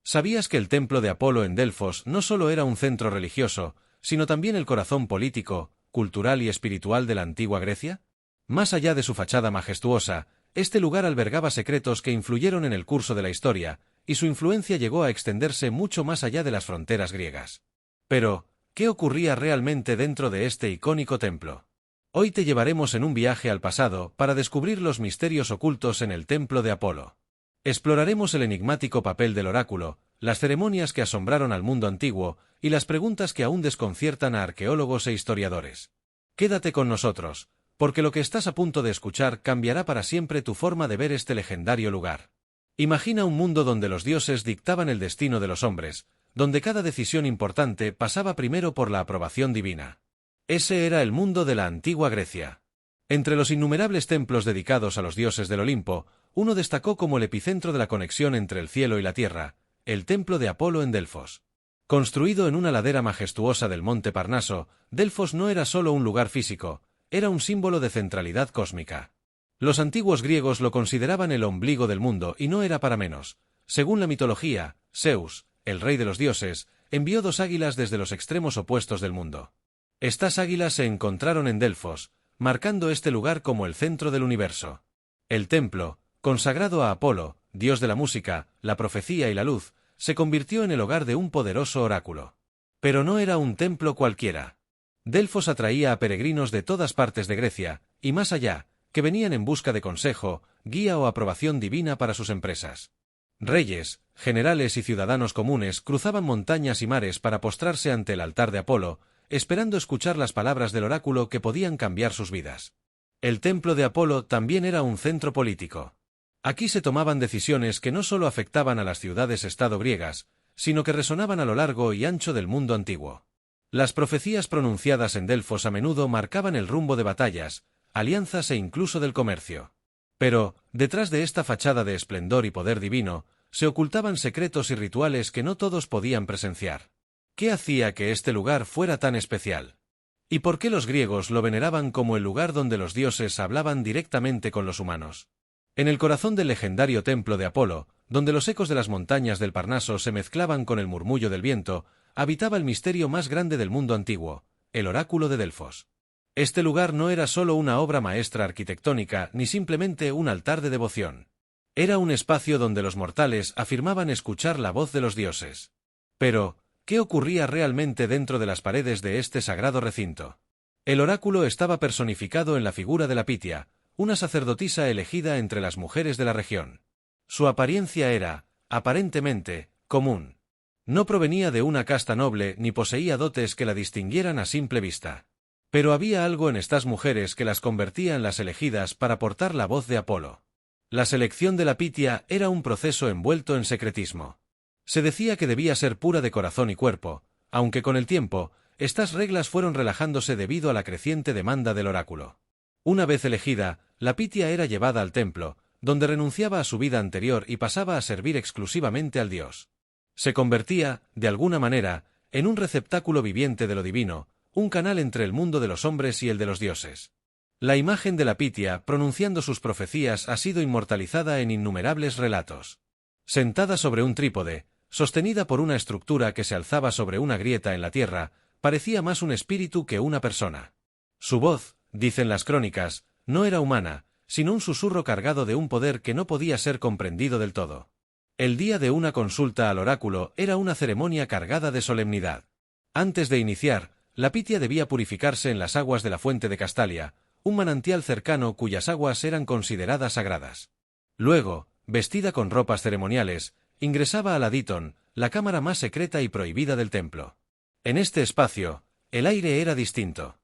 ¿Sabías que el templo de Apolo en Delfos no solo era un centro religioso, sino también el corazón político, cultural y espiritual de la antigua Grecia? Más allá de su fachada majestuosa, este lugar albergaba secretos que influyeron en el curso de la historia, y su influencia llegó a extenderse mucho más allá de las fronteras griegas. Pero, ¿qué ocurría realmente dentro de este icónico templo? Hoy te llevaremos en un viaje al pasado para descubrir los misterios ocultos en el templo de Apolo. Exploraremos el enigmático papel del oráculo, las ceremonias que asombraron al mundo antiguo y las preguntas que aún desconciertan a arqueólogos e historiadores. Quédate con nosotros, porque lo que estás a punto de escuchar cambiará para siempre tu forma de ver este legendario lugar. Imagina un mundo donde los dioses dictaban el destino de los hombres, donde cada decisión importante pasaba primero por la aprobación divina. Ese era el mundo de la antigua Grecia. Entre los innumerables templos dedicados a los dioses del Olimpo, uno destacó como el epicentro de la conexión entre el cielo y la tierra, el templo de Apolo en Delfos. Construido en una ladera majestuosa del monte Parnaso, Delfos no era solo un lugar físico, era un símbolo de centralidad cósmica. Los antiguos griegos lo consideraban el ombligo del mundo y no era para menos. Según la mitología, Zeus, el rey de los dioses, envió dos águilas desde los extremos opuestos del mundo. Estas águilas se encontraron en Delfos, marcando este lugar como el centro del universo. El templo, consagrado a Apolo, dios de la música, la profecía y la luz, se convirtió en el hogar de un poderoso oráculo. Pero no era un templo cualquiera. Delfos atraía a peregrinos de todas partes de Grecia, y más allá, que venían en busca de consejo, guía o aprobación divina para sus empresas. Reyes, generales y ciudadanos comunes cruzaban montañas y mares para postrarse ante el altar de Apolo, esperando escuchar las palabras del oráculo que podían cambiar sus vidas. El templo de Apolo también era un centro político. Aquí se tomaban decisiones que no solo afectaban a las ciudades-estado griegas, sino que resonaban a lo largo y ancho del mundo antiguo. Las profecías pronunciadas en Delfos a menudo marcaban el rumbo de batallas, alianzas e incluso del comercio. Pero, detrás de esta fachada de esplendor y poder divino, se ocultaban secretos y rituales que no todos podían presenciar. ¿Qué hacía que este lugar fuera tan especial? ¿Y por qué los griegos lo veneraban como el lugar donde los dioses hablaban directamente con los humanos? En el corazón del legendario templo de Apolo, donde los ecos de las montañas del Parnaso se mezclaban con el murmullo del viento, habitaba el misterio más grande del mundo antiguo, el oráculo de Delfos. Este lugar no era solo una obra maestra arquitectónica ni simplemente un altar de devoción. Era un espacio donde los mortales afirmaban escuchar la voz de los dioses. Pero, ¿qué ocurría realmente dentro de las paredes de este sagrado recinto? El oráculo estaba personificado en la figura de la Pitia, una sacerdotisa elegida entre las mujeres de la región. Su apariencia era, aparentemente, común. No provenía de una casta noble ni poseía dotes que la distinguieran a simple vista. Pero había algo en estas mujeres que las convertía en las elegidas para portar la voz de Apolo. La selección de la Pitia era un proceso envuelto en secretismo. Se decía que debía ser pura de corazón y cuerpo, aunque con el tiempo, estas reglas fueron relajándose debido a la creciente demanda del oráculo. Una vez elegida, la Pitia era llevada al templo, donde renunciaba a su vida anterior y pasaba a servir exclusivamente al dios. Se convertía, de alguna manera, en un receptáculo viviente de lo divino, un canal entre el mundo de los hombres y el de los dioses. La imagen de la Pitia, pronunciando sus profecías, ha sido inmortalizada en innumerables relatos. Sentada sobre un trípode, sostenida por una estructura que se alzaba sobre una grieta en la tierra, parecía más un espíritu que una persona. Su voz, dicen las crónicas, no era humana, sino un susurro cargado de un poder que no podía ser comprendido del todo. El día de una consulta al oráculo era una ceremonia cargada de solemnidad. Antes de iniciar, la Pitia debía purificarse en las aguas de la fuente de Castalia, un manantial cercano cuyas aguas eran consideradas sagradas. Luego, vestida con ropas ceremoniales, ingresaba a la Diton, la cámara más secreta y prohibida del templo. En este espacio, el aire era distinto.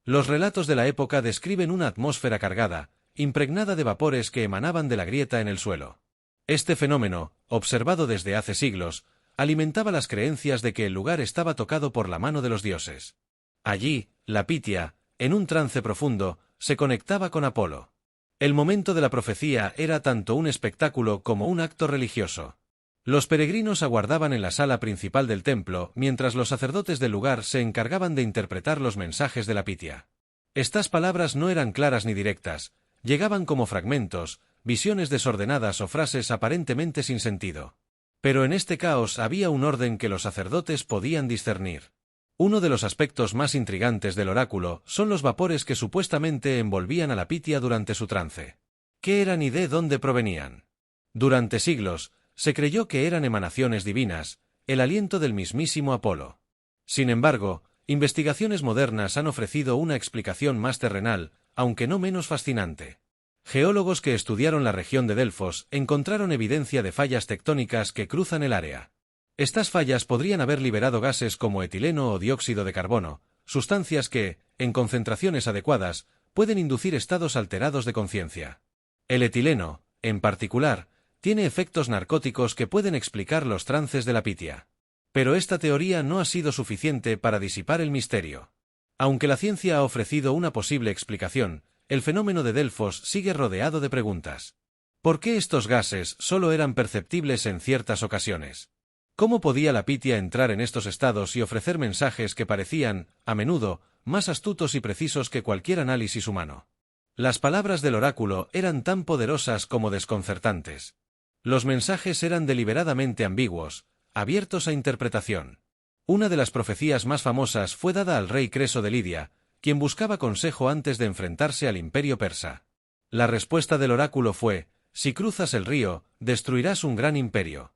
Los relatos de la época describen una atmósfera cargada, impregnada de vapores que emanaban de la grieta en el suelo. Este fenómeno, observado desde hace siglos, alimentaba las creencias de que el lugar estaba tocado por la mano de los dioses. Allí, la Pitia, en un trance profundo, se conectaba con Apolo. El momento de la profecía era tanto un espectáculo como un acto religioso. Los peregrinos aguardaban en la sala principal del templo, mientras los sacerdotes del lugar se encargaban de interpretar los mensajes de la Pitia. Estas palabras no eran claras ni directas, llegaban como fragmentos, visiones desordenadas o frases aparentemente sin sentido. Pero en este caos había un orden que los sacerdotes podían discernir. Uno de los aspectos más intrigantes del oráculo son los vapores que supuestamente envolvían a la Pitia durante su trance. ¿Qué eran y de dónde provenían? Durante siglos, se creyó que eran emanaciones divinas, el aliento del mismísimo Apolo. Sin embargo, investigaciones modernas han ofrecido una explicación más terrenal, aunque no menos fascinante. Geólogos que estudiaron la región de Delfos encontraron evidencia de fallas tectónicas que cruzan el área. Estas fallas podrían haber liberado gases como etileno o dióxido de carbono, sustancias que, en concentraciones adecuadas, pueden inducir estados alterados de conciencia. El etileno, en particular, tiene efectos narcóticos que pueden explicar los trances de la Pitia. Pero esta teoría no ha sido suficiente para disipar el misterio. Aunque la ciencia ha ofrecido una posible explicación, el fenómeno de Delfos sigue rodeado de preguntas. ¿Por qué estos gases solo eran perceptibles en ciertas ocasiones? ¿Cómo podía la Pitia entrar en estos estados y ofrecer mensajes que parecían, a menudo, más astutos y precisos que cualquier análisis humano? Las palabras del oráculo eran tan poderosas como desconcertantes. Los mensajes eran deliberadamente ambiguos, abiertos a interpretación. Una de las profecías más famosas fue dada al rey Creso de Lidia, quien buscaba consejo antes de enfrentarse al imperio persa. La respuesta del oráculo fue: si cruzas el río, destruirás un gran imperio.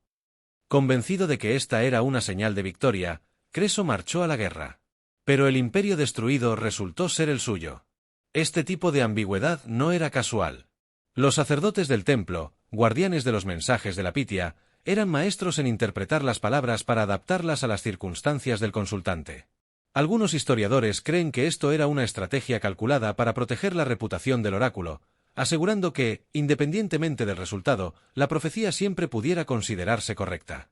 Convencido de que esta era una señal de victoria, Creso marchó a la guerra. Pero el imperio destruido resultó ser el suyo. Este tipo de ambigüedad no era casual. Los sacerdotes del templo, guardianes de los mensajes de la Pitia, eran maestros en interpretar las palabras para adaptarlas a las circunstancias del consultante. Algunos historiadores creen que esto era una estrategia calculada para proteger la reputación del oráculo, asegurando que, independientemente del resultado, la profecía siempre pudiera considerarse correcta.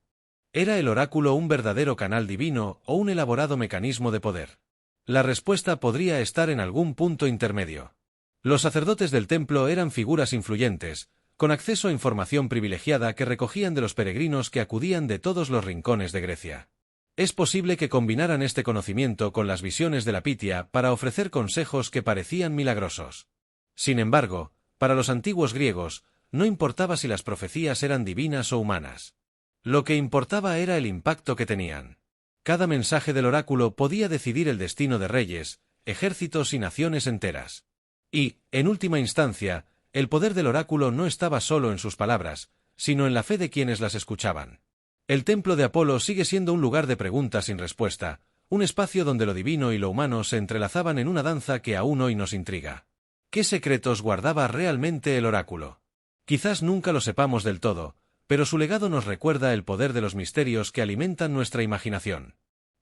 ¿Era el oráculo un verdadero canal divino o un elaborado mecanismo de poder? La respuesta podría estar en algún punto intermedio. Los sacerdotes del templo eran figuras influyentes, con acceso a información privilegiada que recogían de los peregrinos que acudían de todos los rincones de Grecia. Es posible que combinaran este conocimiento con las visiones de la Pitia para ofrecer consejos que parecían milagrosos. Sin embargo, para los antiguos griegos, no importaba si las profecías eran divinas o humanas. Lo que importaba era el impacto que tenían. Cada mensaje del oráculo podía decidir el destino de reyes, ejércitos y naciones enteras. Y, en última instancia, el poder del oráculo no estaba solo en sus palabras, sino en la fe de quienes las escuchaban. El templo de Apolo sigue siendo un lugar de preguntas sin respuesta, un espacio donde lo divino y lo humano se entrelazaban en una danza que aún hoy nos intriga. ¿Qué secretos guardaba realmente el oráculo? Quizás nunca lo sepamos del todo, pero su legado nos recuerda el poder de los misterios que alimentan nuestra imaginación.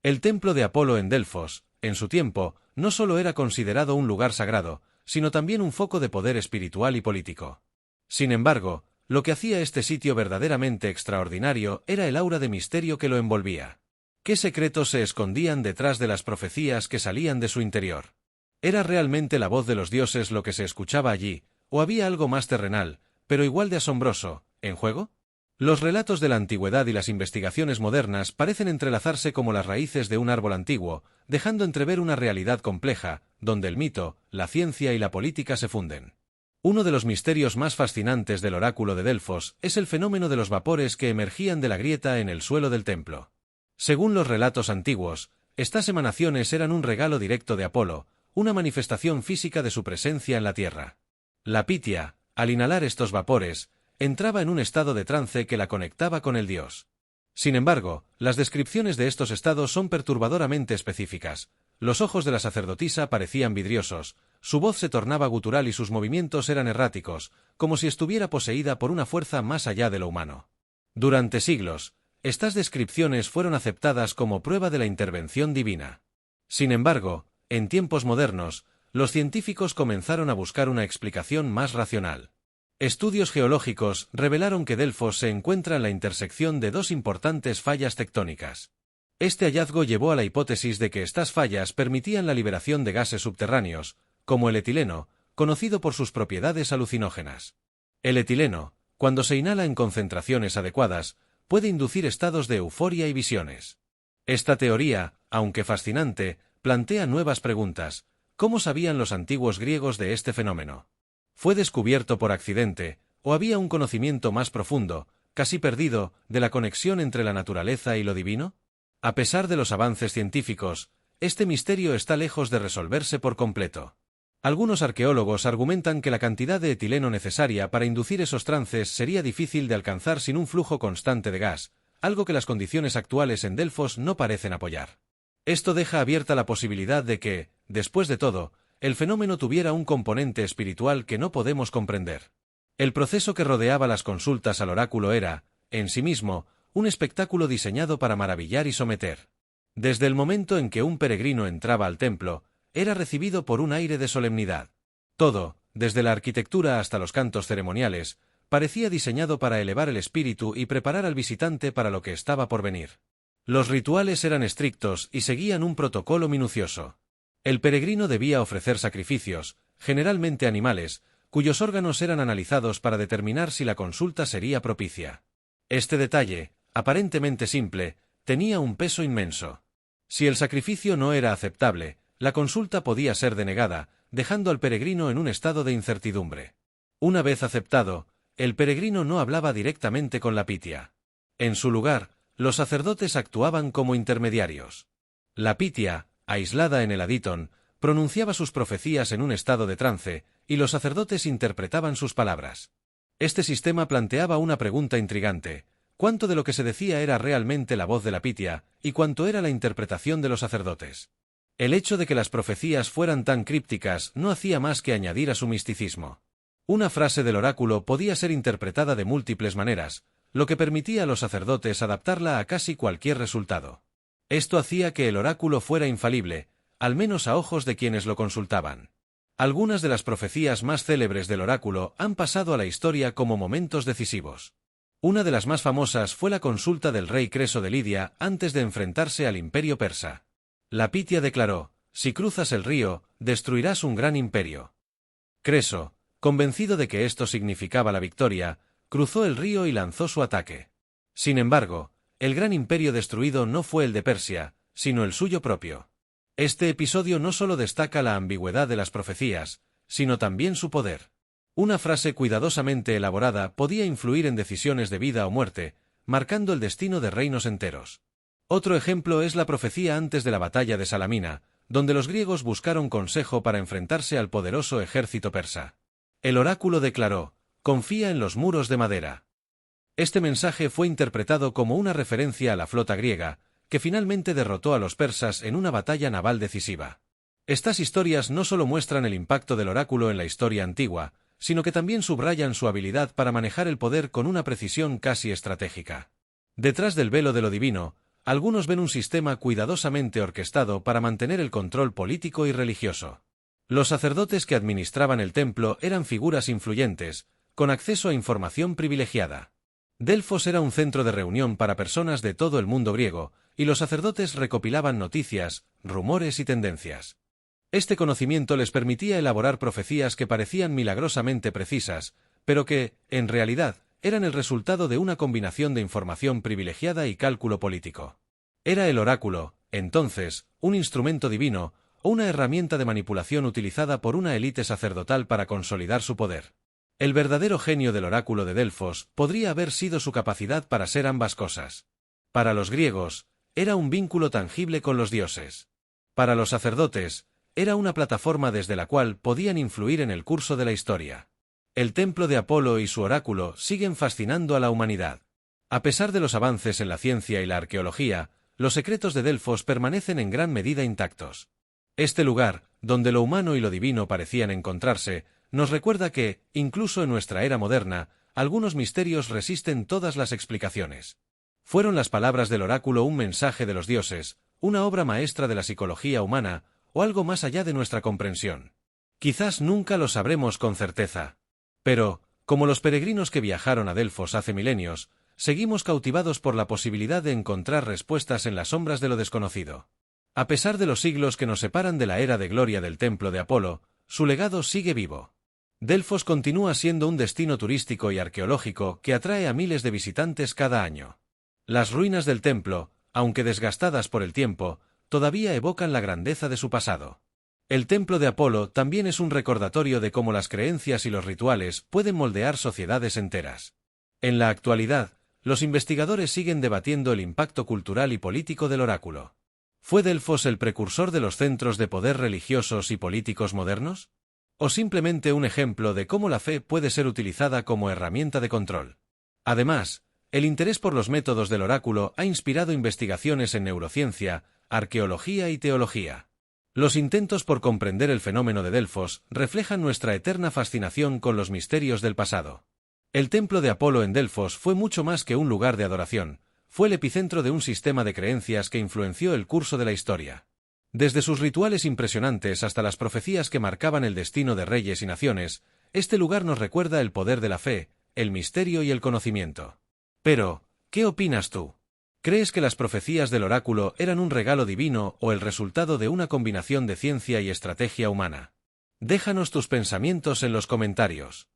El templo de Apolo en Delfos, en su tiempo, no solo era considerado un lugar sagrado, sino también un foco de poder espiritual y político. Sin embargo, lo que hacía este sitio verdaderamente extraordinario era el aura de misterio que lo envolvía. ¿Qué secretos se escondían detrás de las profecías que salían de su interior? ¿Era realmente la voz de los dioses lo que se escuchaba allí, o había algo más terrenal, pero igual de asombroso, en juego? Los relatos de la antigüedad y las investigaciones modernas parecen entrelazarse como las raíces de un árbol antiguo, dejando entrever una realidad compleja, donde el mito, la ciencia y la política se funden. Uno de los misterios más fascinantes del oráculo de Delfos es el fenómeno de los vapores que emergían de la grieta en el suelo del templo. Según los relatos antiguos, estas emanaciones eran un regalo directo de Apolo, una manifestación física de su presencia en la tierra. La Pitia, al inhalar estos vapores, entraba en un estado de trance que la conectaba con el dios. Sin embargo, las descripciones de estos estados son perturbadoramente específicas. Los ojos de la sacerdotisa parecían vidriosos, su voz se tornaba gutural y sus movimientos eran erráticos, como si estuviera poseída por una fuerza más allá de lo humano. Durante siglos, estas descripciones fueron aceptadas como prueba de la intervención divina. Sin embargo, en tiempos modernos, los científicos comenzaron a buscar una explicación más racional. Estudios geológicos revelaron que Delfos se encuentra en la intersección de dos importantes fallas tectónicas. Este hallazgo llevó a la hipótesis de que estas fallas permitían la liberación de gases subterráneos, como el etileno, conocido por sus propiedades alucinógenas. El etileno, cuando se inhala en concentraciones adecuadas, puede inducir estados de euforia y visiones. Esta teoría, aunque fascinante, plantea nuevas preguntas. ¿Cómo sabían los antiguos griegos de este fenómeno? ¿Fue descubierto por accidente, o había un conocimiento más profundo, casi perdido, de la conexión entre la naturaleza y lo divino? A pesar de los avances científicos, este misterio está lejos de resolverse por completo. Algunos arqueólogos argumentan que la cantidad de etileno necesaria para inducir esos trances sería difícil de alcanzar sin un flujo constante de gas, algo que las condiciones actuales en Delfos no parecen apoyar. Esto deja abierta la posibilidad de que, después de todo, el fenómeno tuviera un componente espiritual que no podemos comprender. El proceso que rodeaba las consultas al oráculo era, en sí mismo, un espectáculo diseñado para maravillar y someter. Desde el momento en que un peregrino entraba al templo, era recibido por un aire de solemnidad. Todo, desde la arquitectura hasta los cantos ceremoniales, parecía diseñado para elevar el espíritu y preparar al visitante para lo que estaba por venir. Los rituales eran estrictos y seguían un protocolo minucioso. El peregrino debía ofrecer sacrificios, generalmente animales, cuyos órganos eran analizados para determinar si la consulta sería propicia. Este detalle, aparentemente simple, tenía un peso inmenso. Si el sacrificio no era aceptable, la consulta podía ser denegada, dejando al peregrino en un estado de incertidumbre. Una vez aceptado, el peregrino no hablaba directamente con la Pitia. En su lugar, los sacerdotes actuaban como intermediarios. La Pitia, aislada en el adítón, pronunciaba sus profecías en un estado de trance, y los sacerdotes interpretaban sus palabras. Este sistema planteaba una pregunta intrigante: ¿cuánto de lo que se decía era realmente la voz de la Pitia, y cuánto era la interpretación de los sacerdotes? El hecho de que las profecías fueran tan crípticas no hacía más que añadir a su misticismo. Una frase del oráculo podía ser interpretada de múltiples maneras, lo que permitía a los sacerdotes adaptarla a casi cualquier resultado. Esto hacía que el oráculo fuera infalible, al menos a ojos de quienes lo consultaban. Algunas de las profecías más célebres del oráculo han pasado a la historia como momentos decisivos. Una de las más famosas fue la consulta del rey Creso de Lidia antes de enfrentarse al imperio persa. La Pitia declaró: «Si cruzas el río, destruirás un gran imperio». Creso, convencido de que esto significaba la victoria, cruzó el río y lanzó su ataque. Sin embargo, el gran imperio destruido no fue el de Persia, sino el suyo propio. Este episodio no solo destaca la ambigüedad de las profecías, sino también su poder. Una frase cuidadosamente elaborada podía influir en decisiones de vida o muerte, marcando el destino de reinos enteros. Otro ejemplo es la profecía antes de la batalla de Salamina, donde los griegos buscaron consejo para enfrentarse al poderoso ejército persa. El oráculo declaró: «Confía en los muros de madera». Este mensaje fue interpretado como una referencia a la flota griega, que finalmente derrotó a los persas en una batalla naval decisiva. Estas historias no solo muestran el impacto del oráculo en la historia antigua, sino que también subrayan su habilidad para manejar el poder con una precisión casi estratégica. Detrás del velo de lo divino, algunos ven un sistema cuidadosamente orquestado para mantener el control político y religioso. Los sacerdotes que administraban el templo eran figuras influyentes, con acceso a información privilegiada. Delfos era un centro de reunión para personas de todo el mundo griego, y los sacerdotes recopilaban noticias, rumores y tendencias. Este conocimiento les permitía elaborar profecías que parecían milagrosamente precisas, pero que, en realidad, eran el resultado de una combinación de información privilegiada y cálculo político. Era el oráculo, entonces, un instrumento divino, o una herramienta de manipulación utilizada por una élite sacerdotal para consolidar su poder. El verdadero genio del oráculo de Delfos podría haber sido su capacidad para ser ambas cosas. Para los griegos, era un vínculo tangible con los dioses. Para los sacerdotes, era una plataforma desde la cual podían influir en el curso de la historia. El templo de Apolo y su oráculo siguen fascinando a la humanidad. A pesar de los avances en la ciencia y la arqueología, los secretos de Delfos permanecen en gran medida intactos. Este lugar, donde lo humano y lo divino parecían encontrarse, nos recuerda que, incluso en nuestra era moderna, algunos misterios resisten todas las explicaciones. ¿Fueron las palabras del oráculo un mensaje de los dioses, una obra maestra de la psicología humana, o algo más allá de nuestra comprensión? Quizás nunca lo sabremos con certeza. Pero, como los peregrinos que viajaron a Delfos hace milenios, seguimos cautivados por la posibilidad de encontrar respuestas en las sombras de lo desconocido. A pesar de los siglos que nos separan de la era de gloria del templo de Apolo, su legado sigue vivo. Delfos continúa siendo un destino turístico y arqueológico que atrae a miles de visitantes cada año. Las ruinas del templo, aunque desgastadas por el tiempo, todavía evocan la grandeza de su pasado. El templo de Apolo también es un recordatorio de cómo las creencias y los rituales pueden moldear sociedades enteras. En la actualidad, los investigadores siguen debatiendo el impacto cultural y político del oráculo. ¿Fue Delfos el precursor de los centros de poder religiosos y políticos modernos? ¿O simplemente un ejemplo de cómo la fe puede ser utilizada como herramienta de control? Además, el interés por los métodos del oráculo ha inspirado investigaciones en neurociencia, arqueología y teología. Los intentos por comprender el fenómeno de Delfos reflejan nuestra eterna fascinación con los misterios del pasado. El templo de Apolo en Delfos fue mucho más que un lugar de adoración, fue el epicentro de un sistema de creencias que influenció el curso de la historia. Desde sus rituales impresionantes hasta las profecías que marcaban el destino de reyes y naciones, este lugar nos recuerda el poder de la fe, el misterio y el conocimiento. Pero, ¿qué opinas tú? ¿Crees que las profecías del oráculo eran un regalo divino o el resultado de una combinación de ciencia y estrategia humana? Déjanos tus pensamientos en los comentarios.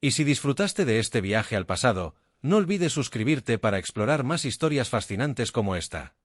Y si disfrutaste de este viaje al pasado, no olvides suscribirte para explorar más historias fascinantes como esta.